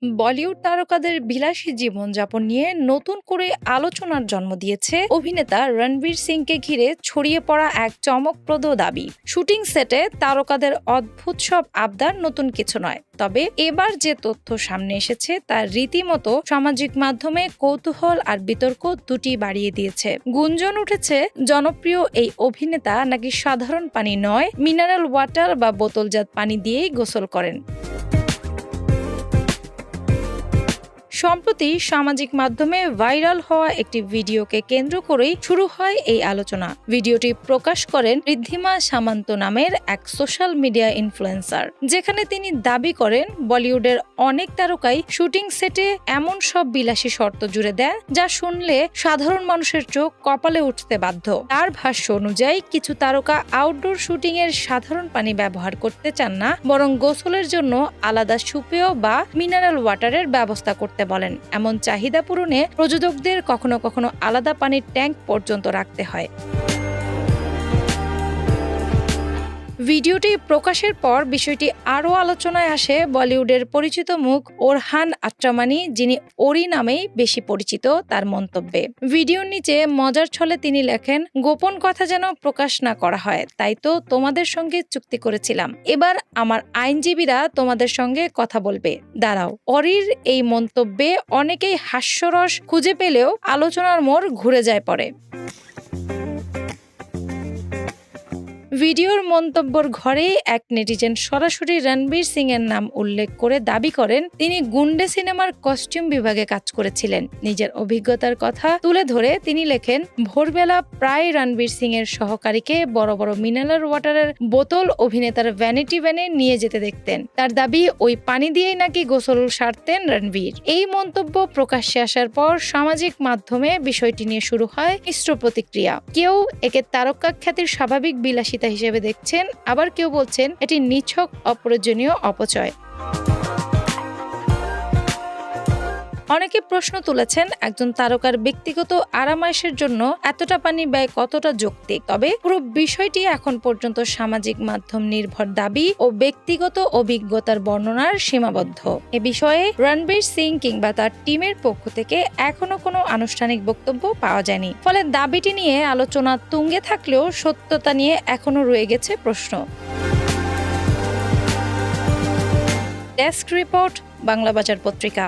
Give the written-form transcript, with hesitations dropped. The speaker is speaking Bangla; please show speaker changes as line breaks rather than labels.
বলিউড তারকাদের বিলাসী জীবনযাপন নিয়ে নতুন করে আলোচনার জন্ম দিয়েছে অভিনেতা রণবীর সিংকে ঘিরে ছড়িয়ে পড়া এক চমকপ্রদ দাবি। শুটিং সেটে তারকাদের অদ্ভুত সব আবদার নতুন কিছু নয়, তবে এবার যে তথ্য সামনে এসেছে তা রীতিমতো সামাজিক মাধ্যমে কৌতূহল আর বিতর্ক দুটি বাড়িয়ে দিয়েছে। গুঞ্জন উঠেছে জনপ্রিয় এই অভিনেতা নাকি সাধারণ পানি নয়, মিনারেল ওয়াটার বা বোতলজাত পানি দিয়েই গোসল করেন। সম্প্রতি সামাজিক মাধ্যমে ভাইরাল হওয়া একটি ভিডিওকে কেন্দ্র করেই শুরু হয় এই আলোচনা। ভিডিওটি প্রকাশ করেন ঋদ্ধিমা সামান্ত নামের এক সোশ্যাল মিডিয়া ইনফ্লুয়েন্সার, যেখানে তিনি দাবি করেন বলিউডের অনেক তারকাই শুটিং সেটে এমন সব বিলাসী শর্ত জুড়ে দেন যা শুনলে সাধারণ মানুষের চোখ কপালে উঠতে বাধ্য। তার ভাষ্য অনুযায়ী কিছু তারকা আউটডোর শুটিং এর সাধারণ পানি ব্যবহার করতে চান না, বরং গোসলের জন্য আলাদা সুপেয় বা মিনারেল ওয়াটারের ব্যবস্থা করতে বলেন। এমন চাহিদা পূরণে প্রযোজকদের কখনো কখনো আলাদা পানির ট্যাঙ্ক পর্যন্ত রাখতে হয়। ভিডিওটি প্রকাশের পর বিষয়টি আরও আলোচনায় আসে বলিউডের পরিচিত মুখ ওরহান আত্রামানি, যিনি ওরি নামেই বেশি পরিচিত, তার মন্তব্যে। ভিডিওর নিচে মজার ছলে তিনি লেখেন, গোপন কথা যেন প্রকাশ না করা হয়, তাই তো তোমাদের সঙ্গে চুক্তি করেছিলাম, এবার আমার আইনজীবীরা তোমাদের সঙ্গে কথা বলবে, দাঁড়াও। অরির এই মন্তব্যে অনেকেই হাস্যরস খুঁজে পেলেও আলোচনার মোড় ঘুরে যায় পরে। ভিডিওর মন্তব্যর ঘরেই এক নেটিজেন সরাসরি রণবীর সিং এর নাম উল্লেখ করে দাবি করেন তিনি গুন্ডে সিনেমার কস্টিউম বিভাগে কাজ করেছিলেন। নিজের অভিজ্ঞতার কথা তুলে ধরে তিনি লেখেন, ভোরবেলা প্রায় রণবীর সিং এর সহকারীকে বড় বড় মিনারেল ওয়াটারের বোতল অভিনেতার ভ্যানিটি ভ্যানে নিয়ে যেতে দেখতেন। তার দাবি ওই পানি দিয়েই নাকি গোসল সারতেন রণবীর। এই মন্তব্য প্রকাশ্যে আসার পর সামাজিক মাধ্যমে বিষয়টি নিয়ে শুরু হয় মিশ্র প্রতিক্রিয়া। কেউ একে তারকা খ্যাতির স্বাভাবিক বিলাসিতা হিসেবে দেখছেন, আবার কেউ বলছেন এটি নিছক অপ্রয়োজনীয় অপচয়। অনেকে প্রশ্ন তুলেছেন, একজন তারকার ব্যক্তিগত আরামায়েশের জন্য এতটা পানি ব্যয় কতটা যৌক্তিক। তবে পুরো বিষয়টি এখন পর্যন্ত সামাজিক মাধ্যম নির্ভর দাবি ও ব্যক্তিগত অভিজ্ঞতার বর্ণনার সীমাবদ্ধ। এ বিষয়ে রণবীর সিং কিংবা তার টিমের পক্ষ থেকে এখনো কোনো আনুষ্ঠানিক বক্তব্য পাওয়া যায়নি। ফলে দাবিটি নিয়ে আলোচনা তুঙ্গে থাকলেও সত্যতা নিয়ে এখনো রয়ে গেছে প্রশ্ন। ডেস্ক রিপোর্ট, বাংলা বাজার পত্রিকা।